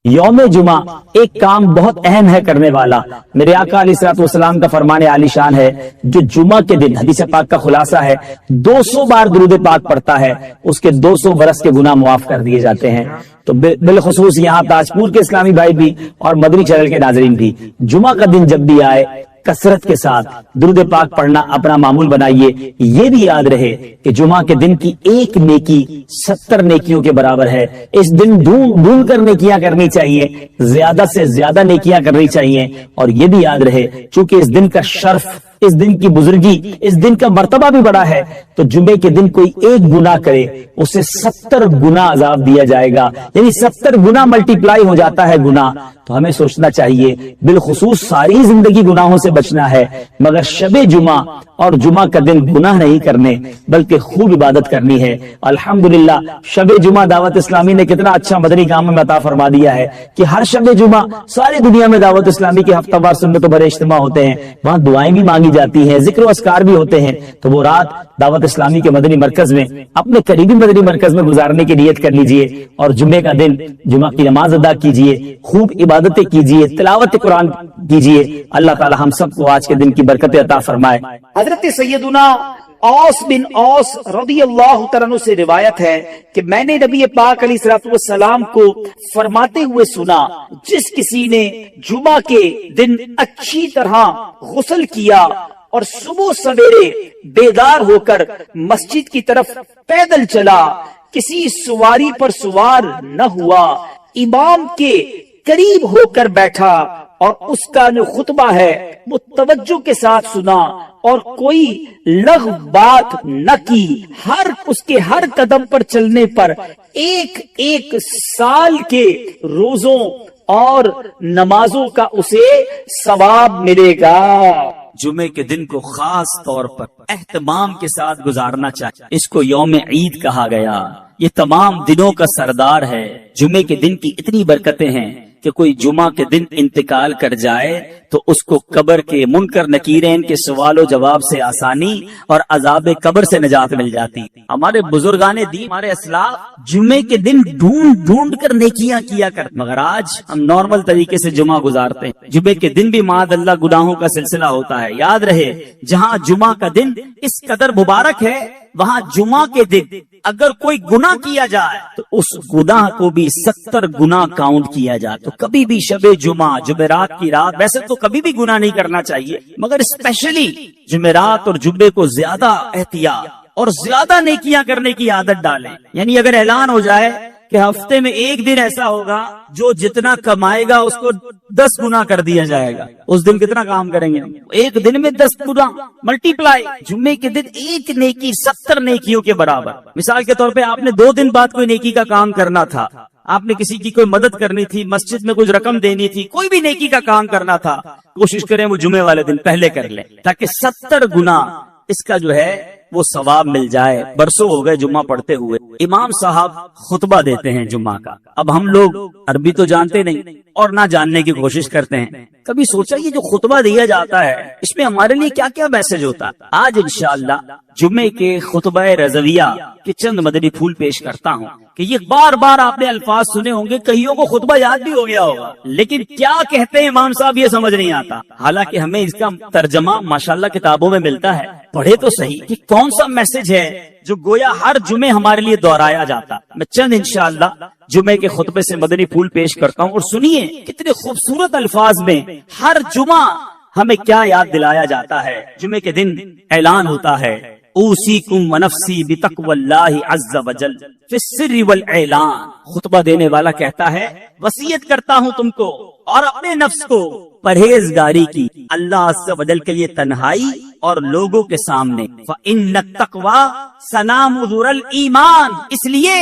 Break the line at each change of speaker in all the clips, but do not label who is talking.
یوم جمعہ ایک کام بہت اہم ہے کرنے والا. میرے آقا علیہ الصلوۃ والسلام کا فرمان عالی شان ہے، جو جمعہ کے دن حدیث پاک کا خلاصہ ہے 200 بار درود پاک پڑھتا ہے اس کے 200 برس کے گناہ معاف کر دیے جاتے ہیں. تو بالخصوص یہاں تاجپور کے اسلامی بھائی بھی اور مدنی چینل کے ناظرین بھی جمعہ کا دن جب بھی آئے کثرت کے ساتھ درود پاک پڑھنا اپنا معمول بنائیے. یہ بھی یاد رہے کہ جمعہ کے دن کی ایک نیکی 70 نیکیوں کے برابر ہے. اس دن ڈھونڈ کر نیکیاں کرنی چاہیے، زیادہ سے زیادہ نیکیاں کرنی چاہیے. اور یہ بھی یاد رہے چونکہ اس دن کا شرف، اس دن کی بزرگی، اس دن کا مرتبہ بھی بڑا ہے، تو جمعے کے دن کوئی ایک گناہ کرے اسے 70 گنا عذاب دیا جائے گا، یعنی 70 گنا ملٹیپلائی ہو جاتا ہے گناہ. تو ہمیں سوچنا چاہیے بالخصوص ساری زندگی گناہوں سے بچنا ہے، مگر شب جمعہ اور جمعہ کا دن گناہ نہیں کرنے بلکہ خوب عبادت کرنی ہے. الحمدللہ شب جمعہ دعوت اسلامی نے کتنا اچھا مدنی کام میں عطا فرما دیا ہے کہ ہر شب جمعہ ساری دنیا میں دعوت اسلامی کے ہفتہ وار سنت و بڑے اجتماع ہوتے ہیں، وہاں دعائیں بھی مانگی جاتی ہیں، ذکر و اذکار بھی ہوتے ہیں. تو وہ رات دعوت اسلامی کے مدنی مرکز میں اپنے قریبی مدنی مرکز میں گزارنے کی نیت کر لیجئے اور جمعے کا دن جمعہ کی نماز ادا کیجئے، خوب عبادتیں کیجئے، تلاوت قرآن کیجئے. اللہ تعالی ہم سب کو آج کے دن کی برکت عطا فرمائے.
حضرت سیدنا اوس بن اوس رضی اللہ تعالیٰ عنہ سے روایت ہے کہ میں نے نبی پاک علیہ الصلوۃ والسلام کو فرماتے ہوئے سنا، جس کسی نے جمعہ کے دن اچھی طرح غسل کیا اور صبح سویرے بیدار ہو کر مسجد کی طرف پیدل چلا، کسی سواری پر سوار نہ ہوا، امام کے قریب ہو کر بیٹھا اور اس کا جو خطبہ ہے وہ توجہ کے ساتھ سنا اور کوئی لغو بات نہ کی، اس کے ہر قدم پر چلنے پر ایک سال کے روزوں اور نمازوں کا اسے ثواب ملے گا.
جمعے کے دن کو خاص طور پر اہتمام کے ساتھ گزارنا چاہیے. اس کو یوم عید کہا گیا، یہ تمام دنوں کا سردار ہے. جمعے کے دن کی اتنی برکتیں ہیں کہ کوئی جمعہ کے دن انتقال کر جائے تو اس کو قبر کے منکر نکیرین کے سوال و جواب سے آسانی اور عذاب قبر سے نجات مل جاتی. ہمارے بزرگان دین، ہمارے اسلاف جمعے کے دن ڈھونڈ کر نیکیاں کیا کرتے، مگر آج ہم نارمل طریقے سے جمعہ گزارتے ہیں. جمعے کے دن بھی معاذ اللہ گناہوں کا سلسلہ ہوتا ہے. یاد رہے جہاں جمعہ کا دن اس قدر مبارک ہے، وہاں جمعہ کے دن اگر کوئی گناہ کیا جائے تو اس گناہ کو بھی 70 گنا کاؤنٹ کیا جائے. تو کبھی بھی شب جمعہ جمعرات کی رات، ویسے تو کبھی بھی گناہ نہیں کرنا چاہیے، مگر اسپیشلی جمعرات اور جمعے کو زیادہ احتیاط اور زیادہ نیکیاں کرنے کی عادت ڈالیں. یعنی اگر اعلان ہو جائے کہ ہفتے میں ایک دن ایسا ہوگا جو جتنا کمائے گا اس کو 10 گنا کر دیا جائے گا، اس دن کتنا کام کریں گے؟ ایک دن میں 10 گنا ملٹیپلائی. جمعے کے دن ایک نیکی 70 نیکیوں کے برابر. مثال کے طور پہ آپ نے 2 دن بعد کوئی نیکی کا کام کرنا تھا، آپ نے کسی کی کوئی مدد کرنی تھی، مسجد میں کچھ رقم دینی تھی، کوئی بھی نیکی کا کام کرنا تھا، کوشش کریں وہ جمعے والے دن پہلے کر لیں تاکہ 70 گنا اس کا جو ہے وہ ثواب مل جائے. برسوں ہو گئے جمعہ پڑھتے ہوئے. امام صاحب خطبہ دیتے ہیں جمعہ کا. اب ہم لوگ عربی تو جانتے نہیں اور نہ جاننے کی کوشش کرتے ہیں. کبھی سوچا یہ جو خطبہ دیا جاتا ہے اس میں ہمارے لیے کیا کیا میسج ہوتا ہے؟ آج انشاءاللہ جمعے کے خطبہ رضویہ کے چند مدنی پھول پیش کرتا ہوں کہ یہ بار بار آپ نے الفاظ سنے ہوں گے، کئیوں کو خطبہ یاد بھی ہو گیا ہوگا، لیکن کیا کہتے ہیں امام صاحب یہ سمجھ نہیں آتا. حالانکہ ہمیں اس کا ترجمہ ماشاءاللہ کتابوں میں ملتا ہے، پڑھے تو صحیح کہ کون سا میسج ہے جو گویا ہر جمعے ہمارے لیے دہرایا جاتا. میں چند انشاءاللہ جمعے کے خطبے سے مدنی پھول پیش کرتا ہوں اور سنیے کتنے خوبصورت الفاظ میں ہر جمعہ ہمیں کیا یاد دلایا جاتا ہے. جمعے کے دن اعلان ہوتا ہے اوصیکم ونفسی بتقوی اللہ عز وجل فی السر والاعلان. خطبہ دینے والا کہتا ہے وصیت کرتا ہوں تم کو اور اپنے نفس کو پرہیزگاری کی اللہ عز وجل کے لیے تنہائی اور لوگوں کے سامنے. فإن التقوی سنام ذر الایمان، اس لیے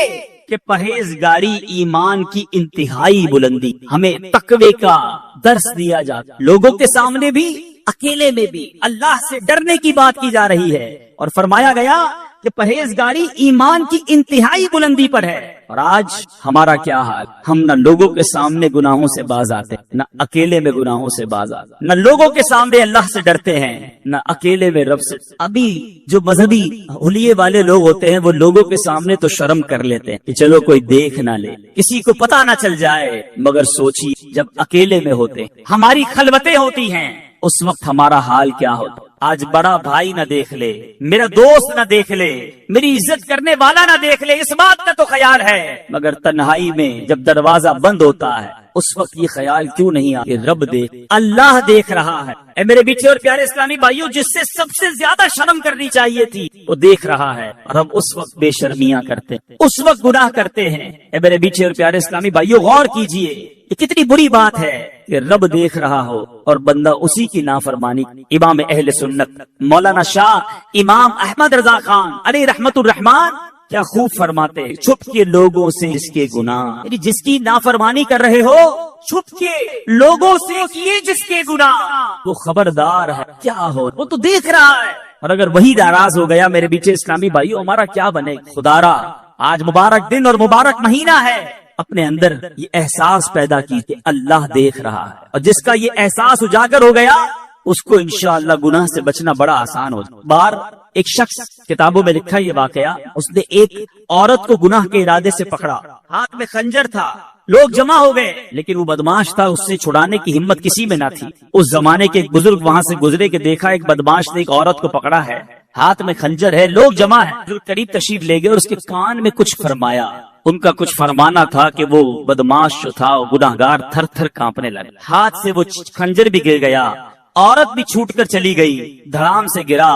کہ پرہیزگاری ایمان کی انتہائی بلندی. ہمیں تقوی کا درس دیا جاتا، لوگوں کے سامنے بھی اکیلے میں بھی اللہ سے ڈرنے کی بات کی جا رہی ہے اور فرمایا گیا کہ کہ پرہیزگاری ایمان کی انتہائی بلندی پر ہے۔ اور آج ہمارا کیا حال، ہم نہ لوگوں کے سامنے گناہوں سے باز آتے، نہ اکیلے میں گناہوں سے باز آتے، نہ لوگوں کے سامنے اللہ سے ڈرتے ہیں، نہ اکیلے میں رب سے۔ ابھی جو مذہبی حلیے والے لوگ ہوتے ہیں وہ لوگوں کے سامنے تو شرم کر لیتے ہیں کہ چلو کوئی دیکھ نہ لے، کسی کو پتہ نہ چل جائے، مگر سوچیے جب اکیلے میں ہوتے ہماری خلوتیں ہوتی ہیں اس وقت ہمارا حال کیا ہوتا۔ آج بڑا بھائی نہ دیکھ لے، میرا دوست نہ دیکھ لے، میری عزت کرنے والا نہ دیکھ لے، اس بات کا تو خیال ہے، مگر تنہائی میں جب دروازہ بند ہوتا ہے اس وقت یہ خیال کیوں نہیں آتا کہ رب دیکھ، اللہ دیکھ رہا ہے۔ اے میرے بیٹے اور پیارے اسلامی بھائیوں، جس سے سب سے زیادہ شرم کرنی چاہیے تھی وہ دیکھ رہا ہے، اور ہم اس وقت بے شرمیاں کرتے ہیں، اس وقت گناہ کرتے ہیں۔ اے میرے بیٹے اور پیارے اسلامی بھائیوں، غور کیجئے، یہ کتنی بری بات ہے کہ رب دیکھ رہا ہو اور بندہ اسی کی نافرمانی۔ امام اہل سنت مولانا شاہ امام احمد رضا خان علیہ رحمت الرحمان کیا خوب فرماتے، چھپ کے لوگوں سے جس کے گناہ، یعنی جس کی نافرمانی کر رہے ہو چھپ کے لوگوں سے کیے جس کے گناہ، وہ خبردار ہے کیا ہو، وہ تو دیکھ رہا ہے۔ اور اگر وہی ناراض ہو گیا میرے بیچے اسلامی بھائیو، ہمارا کیا بنے؟ خدارا آج مبارک دن اور مبارک مہینہ ہے، اپنے اندر یہ احساس پیدا کی کہ اللہ دیکھ رہا ہے، اور جس کا یہ احساس اجاگر ہو گیا اس کو انشاءاللہ گناہ سے بچنا بڑا آسان ہو جائے۔ بار ایک شخص، کتابوں میں لکھا یہ واقعہ، اس نے ایک عورت کو گناہ کے ارادے سے پکڑا، ہاتھ میں خنجر تھا، لوگ جمع ہو گئے، لیکن وہ بدماش تھا، اس سے چھڑانے کی ہمت کسی میں نہ تھی۔ اس زمانے کے ایک بزرگ وہاں سے گزرے کہ دیکھا ایک بدماش نے ایک عورت کو پکڑا ہے، ہاتھ میں خنجر ہے، لوگ جمع ہے، بزرگ قریب تشریف لے گئے اور اس کے کان میں کچھ فرمایا۔ ان کا کچھ فرمانا تھا کہ وہ بدماش جو تھا وہ گناہگار تھر تھر کانپنے لگا، ہاتھ سے وہ خنجر بھی گر گیا، عورت بھی چھوٹ کر چلی گئی، دھڑام سے گرا،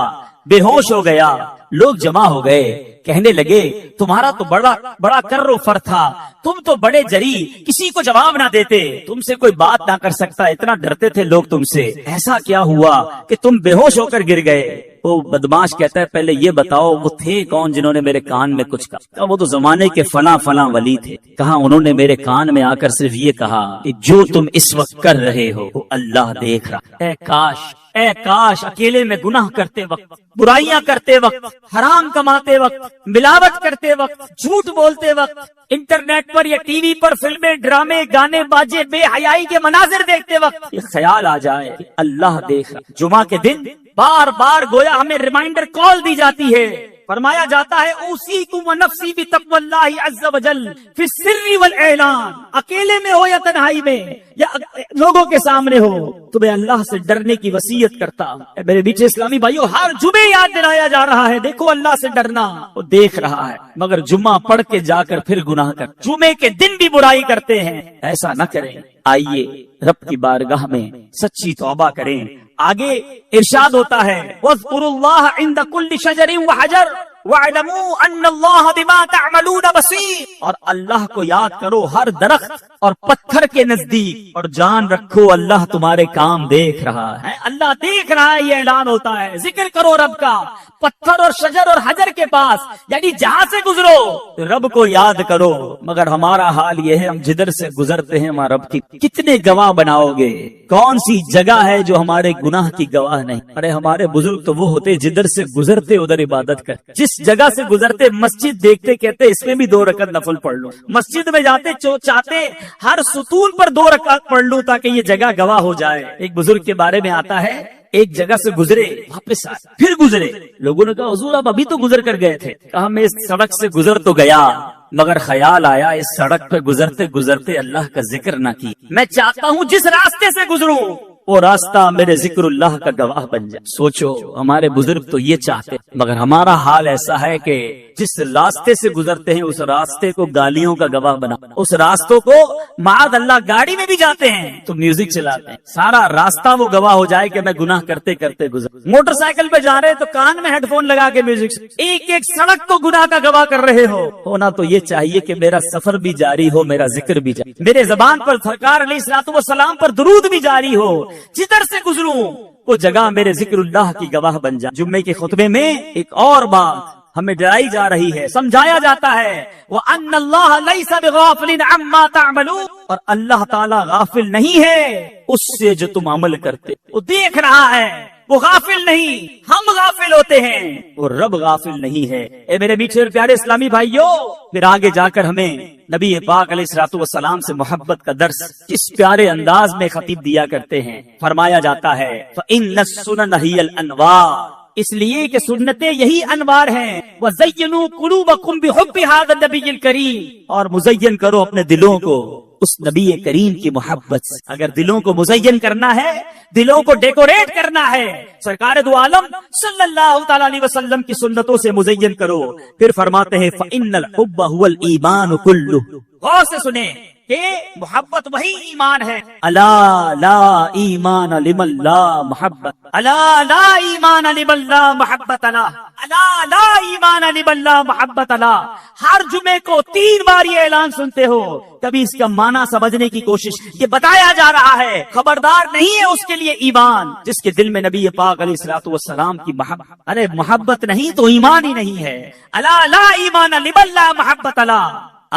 بے ہوش ہو گیا۔ لوگ جمع ہو گئے، کہنے لگے تمہارا تو بڑا کر و فر تھا، تم تو بڑے جری، کسی کو جواب نہ دیتے، تم سے کوئی بات نہ کر سکتا، اتنا ڈرتے تھے لوگ تم سے، ایسا کیا ہوا کہ تم بے ہوش ہو کر گر گئے؟ وہ بدماش کہتا ہے پہلے یہ بتاؤ وہ تھے کون جنہوں نے میرے کان میں کچھ کہا؟ وہ تو زمانے کے فلاں ولی تھے۔ کہا انہوں نے میرے کان میں آ کر صرف یہ کہا کہ جو تم اس وقت کر رہے ہو وہ اللہ دیکھ رہا۔ اے کاش اکیلے میں گناہ کرتے وقت، برائیاں کرتے وقت، حرام کماتے وقت، ملاوٹ کرتے وقت، جھوٹ بولتے وقت، انٹرنیٹ پر یا ٹی وی پر فلمیں، ڈرامے، گانے باجے، بے حیائی کے مناظر دیکھتے وقت یہ خیال آ جائے کہ اللہ دیکھ رہا۔ جمعہ کے دن بار بار گویا ہمیں ریمائنڈر کال دی جاتی ہے، فرمایا جاتا ہے اوصیکم ونفسی بتقوی اللہ عز وجل فی السر والاعلان، اکیلے میں ہو یا تنہائی میں یا لوگوں کے سامنے ہو، تمہیں اللہ سے ڈرنے کی وصیت کرتا ہوں۔ میرے بیچے اسلامی بھائیو، ہر جمعے یاد دلایا جا رہا ہے دیکھو اللہ سے ڈرنا، وہ دیکھ رہا ہے، مگر جمعہ پڑھ کے جا کر پھر گناہ کر، جمعے کے دن بھی برائی کرتے ہیں، ایسا نہ کریں۔ آئیے رب کی بارگاہ میں سچی توبہ کریں۔ آگے ارشاد ہوتا ہے وَاذْكُرُوا اللَّهَ عِنْدَ كُلِّ شَجَرٍ وَحَجَرٍ وَاعْلَمُوا أَنَّ اللَّهَ بِمَا تَعْمَلُونَ بَصِيرٌ، اور اللہ کو یاد کرو ہر درخت اور پتھر کے نزدیک، اور جان رکھو اللہ تمہارے کام دیکھ رہا ہے۔ اللہ دیکھ رہا ہے، یہ اعلان ہوتا ہے۔ ذکر کرو رب کا، پتھر اور شجر اور حجر کے پاس، یعنی جہاں سے گزرو رب کو یاد کرو۔ مگر ہمارا حال یہ ہے، ہم جدھر سے گزرتے ہیں وہاں رب کی کتنے گواہ بناؤ گے؟ کون سی جگہ ہے جو ہمارے گناہ کی گواہ نہیں؟ ارے ہمارے بزرگ تو وہ ہوتے جدھر سے گزرتے ادھر عبادت کر، جس جگہ سے گزرتے مسجد دیکھتے کہتے اس میں بھی 2 رکعت نفل پڑھ لو، مسجد میں جاتے چاہتے ہر ستون پر 2 رکعت پڑھ لوں تاکہ یہ جگہ گواہ ہو جائے۔ ایک بزرگ کے بارے میں آتا ہے، ایک جگہ سے گزرے، واپس آئے، پھر گزرے، لوگوں نے کہا حضور آپ ابھی تو گزر کر گئے تھے۔ کہا میں اس سڑک سے گزر تو گیا، مگر خیال آیا اس سڑک پہ گزرتے گزرتے اللہ کا ذکر نہ کی، میں چاہتا ہوں جس راستے سے گزروں وہ راستہ میرے ذکر اللہ کا گواہ بن جائے۔ سوچو ہمارے بزرگ تو یہ چاہتے، مگر ہمارا حال ایسا ہے کہ جس راستے سے گزرتے ہیں اس راستے کو گالیوں کا گواہ بنا، اس راستوں کو معاذ اللہ گاڑی میں بھی جاتے ہیں تو میوزک چلاتے ہیں، سارا راستہ وہ گواہ ہو جائے کہ میں گناہ کرتے کرتے گزر۔ موٹر سائیکل پہ جا رہے تو کان میں ہیڈ فون لگا کے میوزک، ایک ایک سڑک کو گناہ کا گواہ کر رہے ہو۔ ہونا تو یہ چاہیے کہ میرا سفر بھی جاری ہو، میرا ذکر بھی جاری، میرے زبان پر سرکار علیہ الصلوۃ والسلام پر درود بھی جاری ہو، جدھر سے گزروں وہ جگہ میرے ذکر اللہ کی گواہ بن جائے۔ جمعے کے خطبے میں ایک اور بات ہمیں ڈرائی جا رہی ہے، سمجھایا جاتا ہے وَأَنَّ اللَّهَ لَيْسَ بِغَافِلٍ عَمَّا تَعْمَلُونَ، اور اللہ تعالیٰ غافل نہیں ہے اس سے جو تم عمل کرتے، وہ دیکھ رہا ہے، وہ غافل نہیں، ہم غافل ہوتے ہیں، وہ رب غافل نہیں ہے۔ اے میرے میٹھے اور پیارے اسلامی بھائیوں، پھر آگے جا کر ہمیں نبی پاک علیہ الصلوۃ والسلام سے محبت کا درس کس پیارے انداز میں خطیب دیا کرتے ہیں۔ فرمایا جاتا ہے فَإِنَّ السُّنَنَ هِيَ الْأَنْوَارُ، اس لیے کہ سنتیں یہی انوار ہیں۔ وَزَيِّنُوا قُلُوبَكُمْ بِحُبِّ هَذَا النَّبِيِّ الْكَرِيمِ، اور مزین کرو اپنے دلوں کو اس نبی کریم کی محبت سے۔ اگر دلوں کو مزین کرنا ہے، دلوں کو ڈیکوریٹ کرنا ہے، سرکار دو عالم صلی اللہ تعالی علیہ وسلم کی سنتوں سے مزین کرو۔ پھر فرماتے ہیں فَإِنَّ الْحُبَّ هُوَ الْإِيمَانُ كُلُّهُ، غور سے سنیں کہ محبت وہی ایمان ہے۔ الا لا ایمان لمن لا محبت، الا لا ایمان لمن لا محبت لا، الا لا ایمان لمن لا محبت لا۔ ہر جمعے کو 3 بار یہ اعلان سنتے ہو، کبھی اس کا معنی سمجھنے کی کوشش، یہ بتایا جا رہا ہے خبردار نہیں ہے اس کے لیے ایمان جس کے دل میں نبی پاک علیہ الصلوۃ والسلام کی محبت، ارے محبت نہیں تو ایمان ہی نہیں ہے۔ الا لا ایمان لمن لا محبت لا،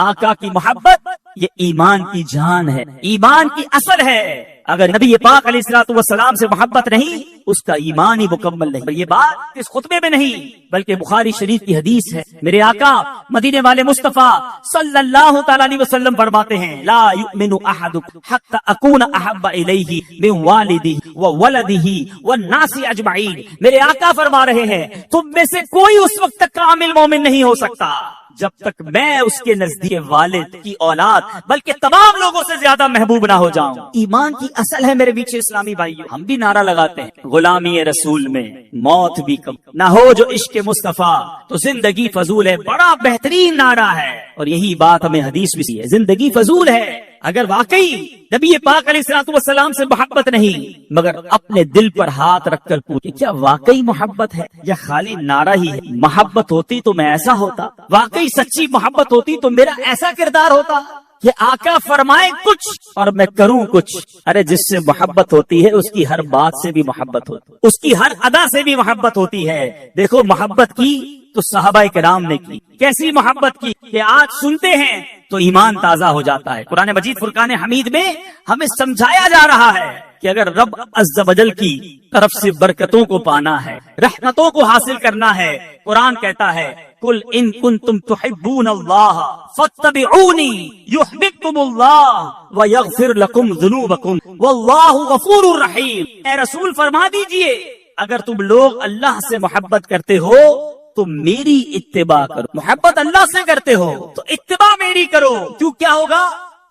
آقا کی محبت یہ ایمان کی جان ہے، ایمان کی اصل ہے۔ اگر نبی پاک علیہ الصلوۃ والسلام سے محبت نہیں، اس کا ایمان ہی مکمل نہیں۔ یہ بات اس خطبے میں نہیں بلکہ بخاری شریف کی حدیث ہے۔ میرے آقا مدینے والے مصطفیٰ صلی اللہ تعالی علیہ وسلم فرماتے ہیں لا یؤمن احدکم حتی اکون احب الیہ من والدہ وولدہ والناس اجمعین۔ میرے آقا فرما رہے ہیں تم میں سے کوئی اس وقت تک کامل مومن نہیں ہو سکتا جب تک میں اس کے نزدیک والد کی اولاد بلکہ تمام لوگوں سے زیادہ محبوب نہ ہو جاؤں۔ ایمان کی اصل ہے میرے بیچ اسلامی بھائیوں۔ ہم بھی نعرہ لگاتے ہیں غلامی رسول میں موت بھی کم نہ ہو جو عشق مصطفیٰ تو زندگی فضول ہے، بڑا بہترین نعرہ ہے۔ اور یہی بات ہمیں حدیث بھی ہے، زندگی فضول ہے۔ اگر واقعی نبی پاک علیہ الصلوۃ والسلام سے محبت نہیں مگر اپنے دل پر ہاتھ رکھ کر پوچھے کیا واقعی محبت ہے یا خالی نعرہ ہی ہے؟ محبت ہوتی تو میں ایسا ہوتا، واقعی سچی محبت ہوتی تو میرا ایسا کردار ہوتا کہ آقا فرمائے کچھ اور میں کروں کچھ۔ ارے جس سے محبت ہوتی ہے اس کی ہر بات سے بھی محبت ہوتی، اس کی ہر ادا سے بھی محبت ہوتی ہے۔ دیکھو محبت کی تو صحابہ کرام نے کی، کیسی محبت کی کہ آج سنتے ہیں تو ایمان تازہ ہو جاتا ہے۔ قرآن مجید فرقان حمید میں ہمیں سمجھایا جا رہا ہے کہ اگر رب عز و جل کی طرف سے برکتوں کو پانا ہے، رحمتوں کو حاصل کرنا ہے، قرآن کہتا ہے قل ان کنتم تحبون اللہ فاتبعونی یحببکم اللہ ویغفر لکم ذنوبکم واللہ غفور الرحیم۔ اے رسول فرما دیجئے اگر تم لوگ اللہ سے محبت کرتے ہو تو میری اتباع کرو، محبت اللہ سے کرتے ہو تو اتباع میری کرو، کیوں کیا ہوگا؟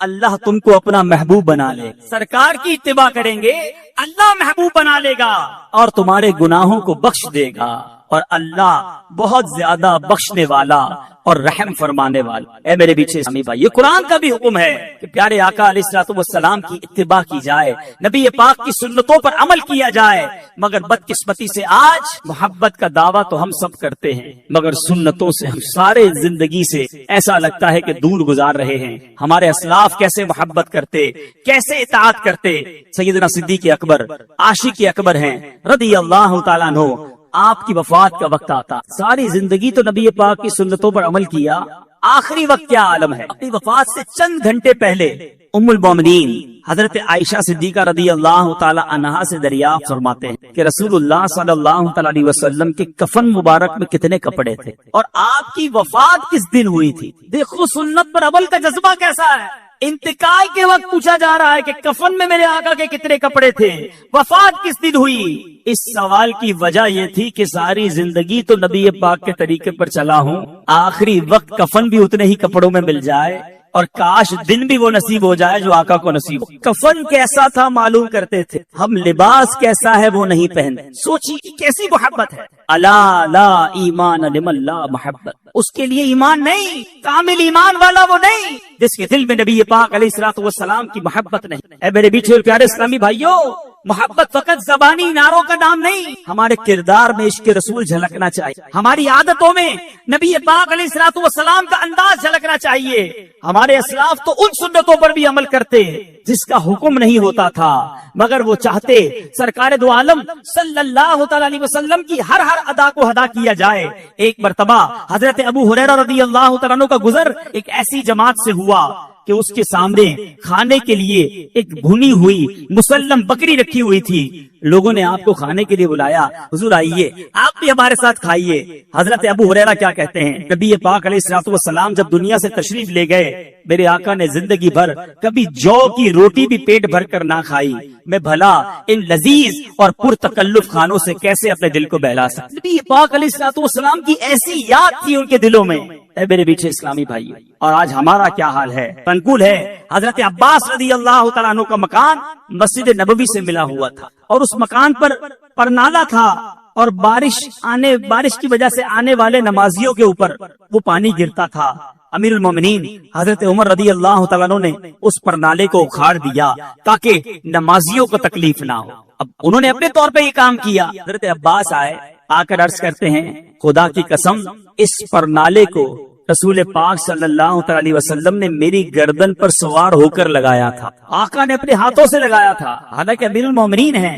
اللہ تم کو اپنا محبوب بنا لے، سرکار کی اتباع کریں گے اللہ محبوب بنا لے گا اور تمہارے گناہوں کو بخش دے گا، اور اللہ بہت زیادہ بخشنے والا اور رحم فرمانے والا۔ اے میرے پیچھے اسلامی بھائی، یہ قرآن کا بھی حکم ہے کہ پیارے آقا علیہ الصلوۃ والسلام کی اتباع کی جائے، نبی پاک کی سنتوں پر عمل کیا جائے۔ مگر بدقسمتی سے آج محبت کا دعویٰ تو ہم سب کرتے ہیں مگر سنتوں سے ہم سارے زندگی سے ایسا لگتا ہے کہ دور گزار رہے ہیں۔ ہمارے اسلاف کیسے محبت کرتے، کیسے اطاعت کرتے۔ سیدنا صدیق اکبر عاشق اکبر ہیں رضی اللہ تعالیٰ عنہ، آپ کی وفات کا وقت آتا، ساری زندگی تو نبی پاک کی سنتوں پر عمل کیا، آخری وقت کیا عالم ہے؟ اپنی وفات سے چند گھنٹے پہلے ام المومنین حضرت عائشہ صدیقہ رضی اللہ تعالی عنہا سے دریافت فرماتے ہیں کہ رسول اللہ صلی اللہ تعالی علیہ وسلم کے کفن مبارک میں کتنے کپڑے تھے اور آپ کی وفات کس دن ہوئی تھی؟ دیکھو سنت پر عمل کا جذبہ کیسا ہے۔ انتقال کے وقت پوچھا جا رہا ہے کہ کفن میں میرے آقا کے کتنے کپڑے تھے، وفات کس دن ہوئی؟ اس سوال کی وجہ یہ تھی کہ ساری زندگی تو نبی پاک کے طریقے پر چلا ہوں، آخری وقت کفن بھی اتنے ہی کپڑوں میں مل جائے اور کاش دن بھی وہ نصیب ہو جائے جو آقا کو نصیب ہو۔ کفن کیسا تھا معلوم کرتے تھے، ہم لباس کیسا ہے وہ نہیں پہنتے۔ سوچیے کیسی محبت ہے۔ الا لا ایمان لمن لا محبت، اس کے لیے ایمان نہیں، کامل ایمان والا وہ نہیں جس کے دل میں نبی پاک علیہ الصلوۃ والسلام کی محبت نہیں۔ اے میرے بیٹھے اور پیارے اسلامی بھائیوں، محبت فقط زبانی نعروں کا نام نہیں، ہمارے کردار میں عشق رسول جھلکنا چاہیے، ہماری عادتوں میں نبی پاک علیہ الصلوۃ والسلام کا انداز جھلکنا چاہیے۔ ہمارے اسلاف تو ان سنتوں پر بھی عمل کرتے جس کا حکم نہیں ہوتا تھا مگر وہ چاہتے سرکار دو عالم صلی اللہ تعالی علیہ وسلم کی ہر ادا کو ادا کیا جائے۔ ایک مرتبہ حضرت ابو ہریرہ رضی اللہ تعالیٰ عنہ کا گزر ایک ایسی جماعت سے ہوا کہ اس کے سامنے کھانے کے لیے ایک بھنی ہوئی مسلم بکری رکھی ہوئی تھی. لوگوں نے آپ کو کھانے کے لیے بلایا, حضور آئیے آپ بھی ہمارے ساتھ کھائیے. حضرت ابو ہریرہ کیا کہتے ہیں, نبی پاک علیہ الصلوۃ والسلام جب دنیا سے تشریف لے گئے, میرے آقا نے زندگی بھر کبھی جو کی روٹی بھی پیٹ بھر کر نہ کھائی. میں بھلا ان لذیذ اور پرتکلف کھانوں سے کیسے اپنے دل کو بہلا سکتا. نبی پاک علیہ الصلوۃ والسلام کی ایسی یاد تھی ان کے دلوں میں. اے میرے پیچھے اسلامی بھائی, اور آج ہمارا کیا حال ہے, منقول ہے حضرت عباس رضی اللہ تعالیٰ عنہ کا مکان مسجد نبوی سے ملا ہوا تھا, اور اس مکان پر پرنالا تھا, اور بارش کی وجہ سے آنے والے نمازیوں کے اوپر وہ پانی گرتا تھا. امیر المومنین حضرت عمر رضی اللہ تعالیٰ عنہ نے اس پرنالے کو اکھاڑ دیا تاکہ نمازیوں کو تکلیف نہ ہو. اب انہوں نے اپنے طور پہ یہ کام کیا. حضرت عباس آئے, آ کر عرض کرتے ہیں, خدا کی قسم اس پرنالے کو رسول پاک صلی اللہ علیہ وسلم نے میری گردن پر سوار ہو کر لگایا تھا. آقا نے اپنے ہاتھوں سے لگایا تھا, حالانکہ امیر المومنین ہیں.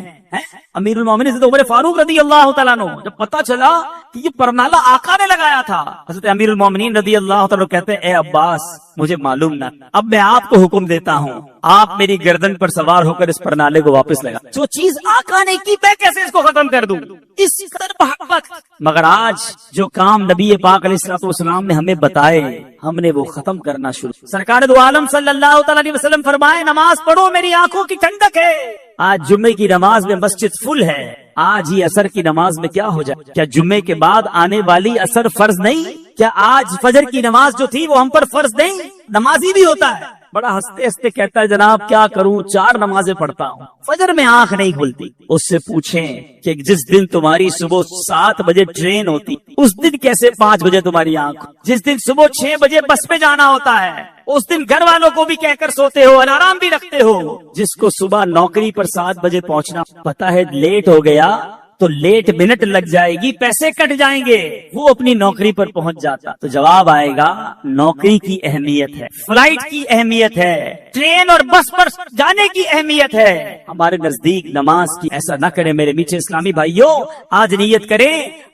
امیر المومنین حضرت عمر فاروق رضی اللہ تعالیٰ عنہ, جب پتا چلا کہ یہ پرنالہ آقا نے لگایا تھا, حضرت امیر المومنین رضی اللہ تعالیٰ کہتے ہیں, اے عباس مجھے معلوم نہ, اب میں آپ کو حکم دیتا ہوں, آپ میری گردن پر سوار ہو کر اس پرنالے کو واپس لگا. جو چیز آقا نے کی میں کیسے اس کو ختم کر دوں, اس قدر محبت. مگر آج جو کام نبی پاک علیہ الصلوۃ والسلام نے ہمیں بتائے, ہم نے وہ ختم کرنا شروع. سرکار دو عالم صلی اللہ تعالیٰ علیہ وسلم فرمائے, نماز پڑھو میری آنکھوں کی ٹھنڈک ہے. آج جمعے کی نماز میں مسجد فل ہے, آج ہی عصر کی نماز میں کیا ہو جائے؟ کیا جمعے کے بعد آنے والی عصر فرض نہیں؟ کیا آج فجر کی نماز جو تھی وہ ہم پر فرض نہیں؟ نمازی بھی ہوتا ہے, بڑا ہنستے ہنستے کہتا ہے, جناب کیا کروں, 4 نمازیں پڑھتا ہوں, فجر میں آنکھ نہیں کھلتی. اس سے پوچھیں کہ جس دن تمہاری صبح 7 بجے ٹرین ہوتی, اس دن کیسے 5 بجے تمہاری آنکھ؟ جس دن صبح 6 بجے بس پہ جانا ہوتا ہے, اس دن گھر والوں کو بھی کہہ کر سوتے ہو, الارم بھی رکھتے ہو. جس کو صبح نوکری پر 7 بجے پہنچنا پتا ہے, لیٹ ہو گیا تو لیٹ منٹ لگ جائے گی, پیسے کٹ جائیں گے, وہ اپنی نوکری پر پہنچ جاتا. تو جواب آئے گا, نوکری کی اہمیت ہے, فلائٹ کی اہمیت ہے, ٹرین اور بس پر جانے کی اہمیت ہے. ہمارے نزدیک نماز کی ایسا نہ کرے میرے میٹھے اسلامی بھائیوں. آج نیت کریں,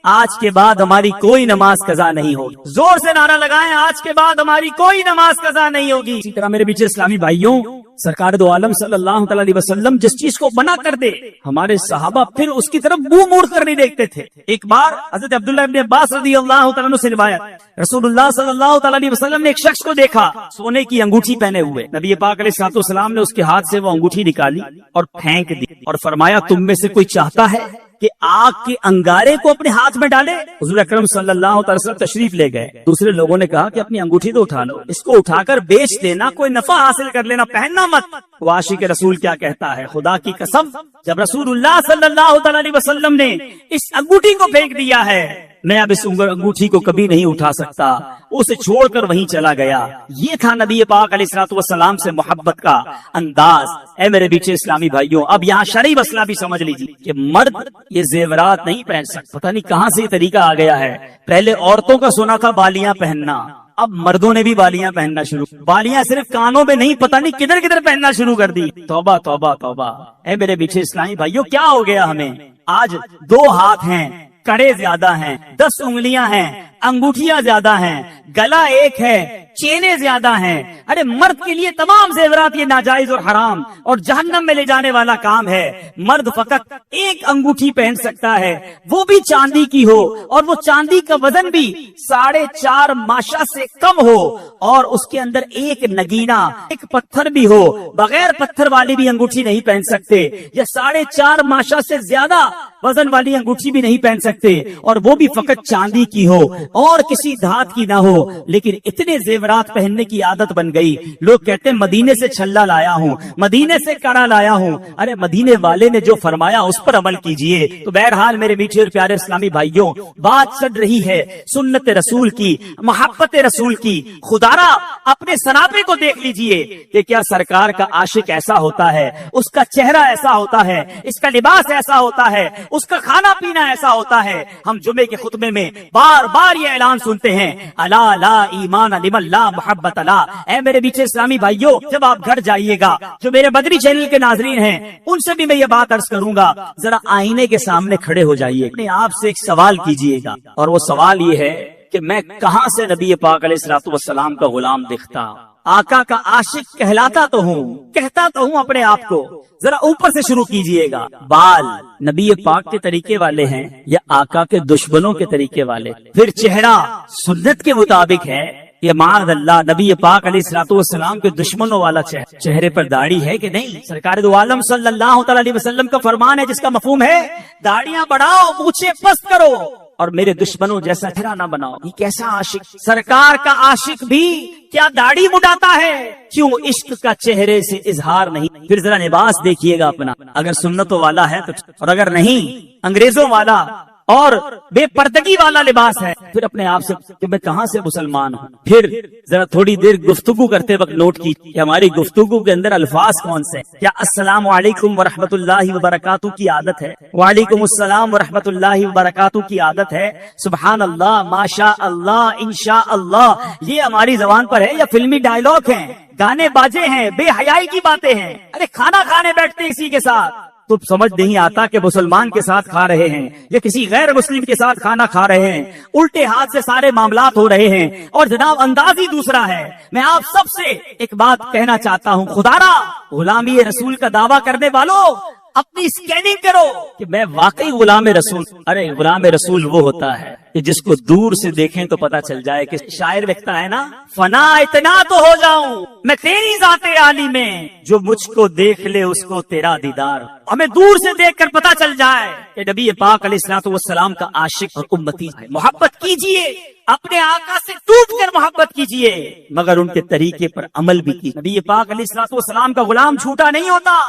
آج کے بعد ہماری کوئی نماز قضا نہیں ہوگی. زور سے نعرہ لگائیں, آج کے بعد ہماری کوئی نماز قضا نہیں ہوگی. اسی طرح میرے میٹھے اسلامی بھائیوں, سرکار دو عالم صلی اللہ تعالی علیہ وسلم جس چیز کو منع کر دے, ہمارے صحابہ پھر اس کی طرف منہ موڑ کر نہیں دیکھتے تھے. ایک بار حضرت عبداللہ ابن عباس رضی اللہ تعالیٰ عنہ سے روایت, رسول اللہ صلی اللہ تعالی علیہ وسلم نے ایک شخص کو دیکھا سونے کی انگوٹھی پہنے ہوئے. نبی پاک علیہ الصلوۃ والسلام نے اس کے ہاتھ سے وہ انگوٹھی نکالی اور پھینک دی, اور فرمایا, تم میں سے کوئی چاہتا ہے کہ آگ کے انگارے کو اپنے ہاتھ میں ڈالے؟ حضور اکرم صلی اللہ علیہ وسلم تشریف لے گئے. دوسرے لوگوں نے کہا کہ اپنی انگوٹھی تو اٹھا لو, اس کو اٹھا کر بیچ دینا, کوئی نفع حاصل کر لینا, پہننا مت. عاشق رسول کیا کہتا ہے, خدا کی قسم جب رسول اللہ صلی اللہ علیہ وسلم نے اس انگوٹھی کو پھینک دیا ہے, میں اب اس انگوٹھی کو کبھی نہیں اٹھا سکتا, اسے چھوڑ کر وہیں چلا گیا. یہ تھا نبی پاک علیہ الصلوۃ والسلام سے محبت کا انداز. اے میرے بیچے اسلامی بھائیوں, اب یہاں شرعی مسئلہ بھی سمجھ لیجیے کہ مرد یہ زیورات نہیں پہن سکتا. پتہ نہیں کہاں سے یہ طریقہ آ گیا ہے. پہلے عورتوں کا سنا تھا بالیاں پہننا, اب مردوں نے بھی بالیاں پہننا شروع. بالیاں صرف کانوں میں نہیں, پتہ نہیں کدھر کدھر پہننا شروع کر دی. توبہ توبہ توبہ. اے میرے بیچے اسلامی بھائیوں, کیا ہو گیا ہمیں؟ آج 2 ہاتھ ہیں, کڑے زیادہ ہیں, 10 انگلیاں ہیں, انگوٹھیاں زیادہ ہیں, گلا ایک ہے, چینیں زیادہ ہیں. ارے مرد کے لیے تمام زیورات یہ ناجائز اور حرام اور جہنم میں لے جانے والا کام ہے. مرد فقط ایک انگوٹھی پہن سکتا ہے, وہ بھی چاندی کی ہو, اور وہ چاندی کا وزن بھی 4.5 ماشا سے کم ہو, اور اس کے اندر ایک نگینا, ایک پتھر بھی ہو. بغیر پتھر والی بھی انگوٹھی نہیں پہن سکتے, یا 4.5 ماشا سے زیادہ وزن والی انگوٹھی بھی نہیں پہن سکتے, اور وہ بھی فقط چاندی کی ہو اور کسی دھات کی نہ ہو. لیکن اتنے زیورات پہننے کی عادت بن گئی. لوگ کہتے ہیں مدینے سے چھلا لایا ہوں, مدینے سے کڑا لایا ہوں. ارے مدینے والے نے جو فرمایا اس پر عمل کیجئے. تو بہرحال میرے میٹھے اور پیارے اسلامی بھائیوں, بات چل رہی ہے سنت رسول کی, محبت رسول کی. خدارا اپنے سنابے کو دیکھ لیجئے کہ کیا سرکار کا عاشق ایسا ہوتا ہے, اس کا چہرہ ایسا ہوتا ہے, اس کا لباس ایسا ہوتا ہے, اس کا کھانا پینا ایسا ہوتا ہے. ہم جمعے کے خطبے میں بار بار یہ اعلان سنتے ہیں, الا لا ایمان لمن لا محبت لا. اے میرے بیچے اسلامی بھائیوں, جب آپ گھر جائیے گا, جو میرے بدری چینل کے ناظرین ہیں ان سے بھی میں یہ بات عرض کروں گا, ذرا آئینے کے سامنے کھڑے ہو جائیے, اپنے آپ سے ایک سوال کیجئے گا, اور وہ سوال یہ ہے کہ میں کہاں سے نبی پاک علیہ الصلوۃ والسلام کا غلام دکھتا, آقا کا عاشق کہلاتا تو ہوں، کہتا تو ہوں اپنے آپ کو، ذرا اوپر سے شروع کیجئے گا۔ بال نبی پاک کے طریقے والے ہیں یا آقا کے دشمنوں کے طریقے والے؟ پھر چہرہ سنت کے مطابق ہے یہ معاذ اللہ نبی پاک علیہ الصلوۃ والسلام کے دشمنوں والا چہرے پر داڑھی ہے کہ نہیں؟ سرکار دو عالم صلی اللہ تعالی علیہ وسلم کا فرمان ہے جس کا مفہوم ہے داڑیاں بڑھاؤ، مونچھیں پست کرو اور میرے دشمنوں جیسا چہرہ نہ بناؤ۔ یہ کیسا عاشق؟ سرکار کا عاشق بھی کیا داڑھی مڈاتا ہے؟ کیوں عشق کا چہرے سے اظہار نہیں؟ پھر ذرا لباس دیکھیے گا اپنا، اگر سنتوں والا ہے تو، اور اگر نہیں انگریزوں والا اور بے پردگی والا لباس ہے، پھر اپنے آپ سے کہ میں کہاں سے مسلمان ہوں۔ پھر ذرا تھوڑی دیر گفتگو کرتے وقت نوٹ کی کہ ہماری گفتگو کے اندر الفاظ کون سے؟ کیا السلام علیکم ورحمۃ اللہ وبرکاتہ کی عادت ہے؟ وعلیکم السلام ورحمۃ اللہ وبرکاتہ کی عادت ہے؟ سبحان اللہ، ماشاء اللہ، انشاء اللہ، یہ ہماری زبان پر ہے یا فلمی ڈائلاگ ہیں، گانے باجے ہیں، بے حیائی کی باتیں ہیں؟ ارے کھانا کھانے بیٹھتے اسی کے ساتھ تو سمجھ نہیں آتا کہ مسلمان کے ساتھ کھا رہے ہیں یا کسی غیر مسلم کے ساتھ کھانا کھا رہے ہیں، الٹے ہاتھ سے سارے معاملات ہو رہے ہیں، اور جناب انداز ہی دوسرا ہے۔ میں آپ سب سے ایک بات کہنا چاہتا ہوں، خدارا غلامی رسول کا دعویٰ کرنے والوں اپنی اسکیننگ کرو کہ میں واقعی غلام رسول۔ ارے غلام رسول وہ ہوتا ہے کہ جس کو دور سے دیکھیں تو پتا چل جائے کہ شاعر لکھتا ہے نا، فنا اتنا تو ہو جاؤں میں تیری ذات عالی میں، جو مجھ کو دیکھ لے اس کو تیرا دیدار۔ ہمیں دور سے دیکھ کر پتا چل جائے کہ نبی پاک علیہ الصلوۃ والسلام کا عاشق اور امتی ہے۔ محبت کیجئے، اپنے آقا سے ٹوٹ کر محبت کیجئے، مگر ان کے طریقے پر عمل بھی کیجئے۔ نبی پاک علیہ الصلوۃ والسلام کا غلام جھوٹا نہیں ہوتا،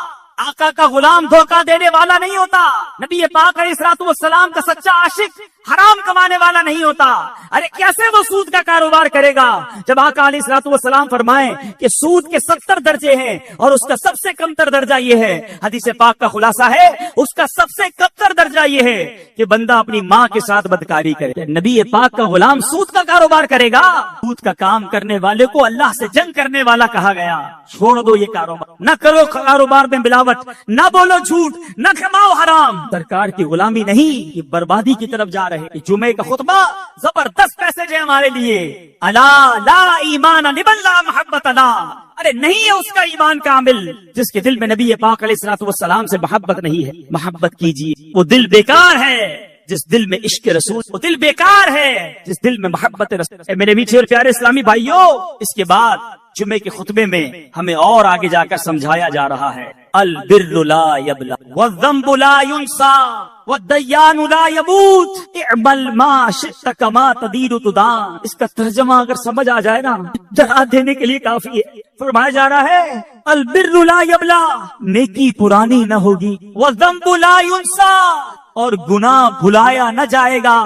آقا کا غلام دھوکہ دینے والا نہیں ہوتا، نبی پاک علیہ الصلوۃ والسلام کا سچا عاشق حرام کمانے والا نہیں ہوتا۔ ارے کیسے وہ سود کا کاروبار کرے گا جب آقا علیہ الصلوۃ والسلام فرمائیں کہ سود کے 70 درجے ہیں اور اس کا سب سے کمتر درجہ یہ ہے، حدیث پاک کا خلاصہ ہے اس کا سب سے کمتر درجہ یہ ہے کہ بندہ اپنی ماں کے ساتھ بدکاری کرے۔ نبی پاک کا غلام سود کا کاروبار کرے گا؟ سود کا کام کرنے والے کو اللہ سے جنگ کرنے والا کہا گیا۔ چھوڑ دو یہ کاروبار، نہ کرو کاروبار میں ملاوٹ، نہ بولو جھوٹ، نہ کماؤ حرام۔ سرکار کی غلامی نہیں، یہ بربادی کی طرف جا رہے۔ جمعے کا خطبہ زبردست پیسج ہے ہمارے لیے، الا لا ایمان لمن لا محبت لا۔ ارے نہیں ہے اس کا ایمان کامل جس کے دل میں نبی پاک علیہ الصلوۃ والسلام سے محبت نہیں ہے۔ محبت کیجیے، وہ دل بیکار ہے جس دل میں عشق رسول، وہ دل بیکار ہے جس دل میں محبت رسول۔ میرے میٹھے اور پیارے اسلامی بھائیوں، اس کے بعد جمعے کے خطبے میں ہمیں اور آگے جا کر سمجھایا جا رہا ہے، البر لا یبلا والذنب لا ینسا والدیان لا یموت اعمل ما شئت کما تدین تدان۔ اس کا ترجمہ اگر سمجھ آ جائے نا، ڈرا دینے کے لیے کافی ہے۔ فرمایا جا رہا ہے البر لا یبلا، نیکی پرانی نہ ہوگی، والذنب لا ینسا، اور گناہ بھلایا نہ جائے گا،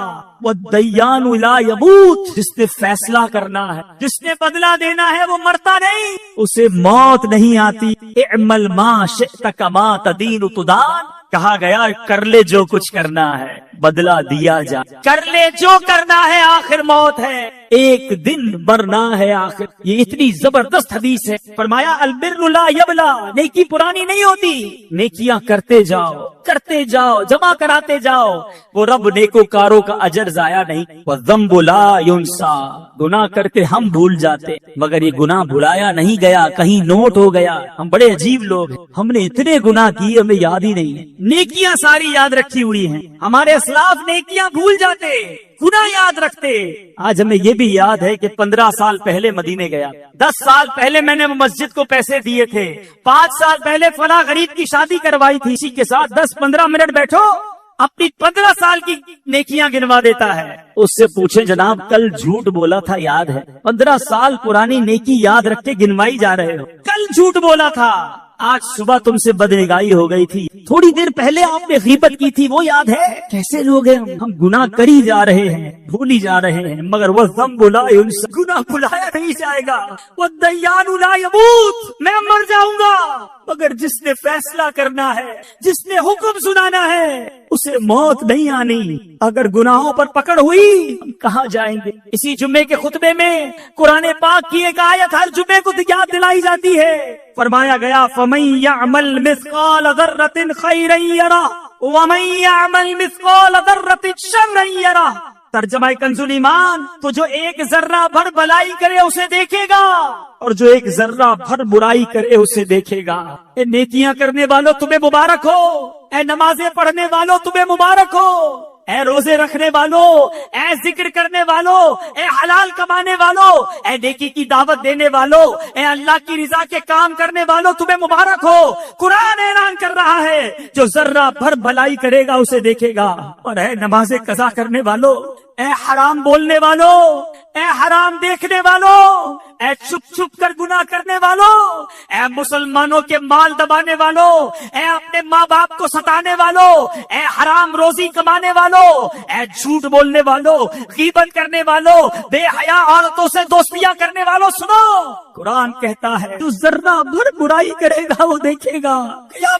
والدیان لا یموت، جس نے فیصلہ کرنا ہے، جس نے بدلہ دینا ہے، وہ مرتا نہیں، اسے موت نہیں آتی۔ اعمل ما شئت کما تدین تدان، کہا گیا کر لے جو کچھ کرنا ہے، بدلہ دیا جا، کر لے جو کرنا ہے، آخر موت ہے، ایک دن مرنا ہے آخر۔ یہ اتنی زبردست حدیث ہے۔ فرمایا البر لا یبلا، نیکی پرانی نہیں ہوتی، نیکیاں کرتے جاؤ، جمع کراتے جاؤ، وہ رب نیکوکاروں کا اجر ضائع نہیں۔ والذنب لا ینسا، گناہ کر کے ہم بھول جاتے، مگر یہ گناہ بھلایا نہیں گیا، کہیں نوٹ ہو گیا۔ ہم بڑے عجیب لوگ ہیں، ہم نے اتنے گناہ کیے ہمیں یاد ہی نہیں ہے، نیکیاں ساری یاد رکھی ہوئی ہیں۔ ہمارے اسلاف نیکیاں بھول جاتے، گناہ یاد رکھتے۔ آج ہمیں یہ بھی یاد ہے کہ 15 سال پہلے مدینے گیا، 10 سال پہلے میں نے مسجد کو پیسے دیے تھے، 5 سال پہلے فلاں غریب کی شادی کروائی تھی، اسی کے ساتھ 10-15 منٹ بیٹھو، اپنی 15 سال کی نیکیاں گنوا دیتا ہے۔ اس سے پوچھیں جناب کل جھوٹ بولا تھا یاد ہے؟ 15 سال پرانی نیکی یاد رکھ کے گنوائی جا رہے ہو، کل جھوٹ بولا تھا، آج صبح تم سے بدنگاہی ہو گئی تھی، تھوڑی دیر پہلے آپ نے غیبت کی تھی، وہ یاد ہے؟ کیسے لوگ ہیں ہم گناہ کری جا رہے ہیں، بھولی جا رہے ہیں، مگر وہ ذنب لا ینسا، گناہ بھلایا نہیں جائے گا۔ والدیان لا یموت، میں مر جاؤں گا، مگر جس نے فیصلہ کرنا ہے، جس نے حکم سنانا ہے، اسے موت نہیں آنی۔ اگر گناہوں پر پکڑ ہوئی ہم کہاں جائیں گے؟ اسی جمعے کے خطبے میں قرآن پاک کی ایک آیت ہر جمعے کو یاد دلائی جاتی ہے۔ فرمایا گیا فَمَن يَعْمَلْ مِثْقَالَ ذَرَّةٍ خَيْرًا يَرَهُ وَمَن يَعْمَلْ مِثْقَالَ ذَرَّةٍ شَرًّا يَرَهُ۔ ترجمہ کنزُل ایمان، تو جو ایک ذرہ بھر بلائی کرے اسے دیکھے گا اور جو ایک ذرہ بھر برائی کرے اسے دیکھے گا۔ اے نیکیاں کرنے والوں تمہیں مبارک ہو، اے نمازیں پڑھنے والوں تمہیں مبارک ہو، اے روزے رکھنے والوں، اے ذکر کرنے والوں، اے حلال کمانے والوں، اے نیکی کی دعوت دینے والوں، اے اللہ کی رضا کے کام کرنے والوں تمہیں مبارک ہو۔ قرآن اعلان کر رہا ہے جو ذرہ بھر بھلائی کرے گا اسے دیکھے گا، اور اے نمازیں قضا کرنے والوں، اے حرام بولنے والوں، اے حرام دیکھنے والوں، اے چھپ چھپ کر گناہ کرنے والوں، اے مسلمانوں کے مال دبانے والوں، اے اپنے ماں باپ کو ستانے والوں، اے حرام روزی کمانے والوں، اے جھوٹ بولنے والوں، غیبت کرنے والوں، بے حیا عورتوں سے دوستیاں کرنے والوں، سنو، قرآن کہتا ہے جو ذرہ بھر برائی کرے گا وہ دیکھے گا۔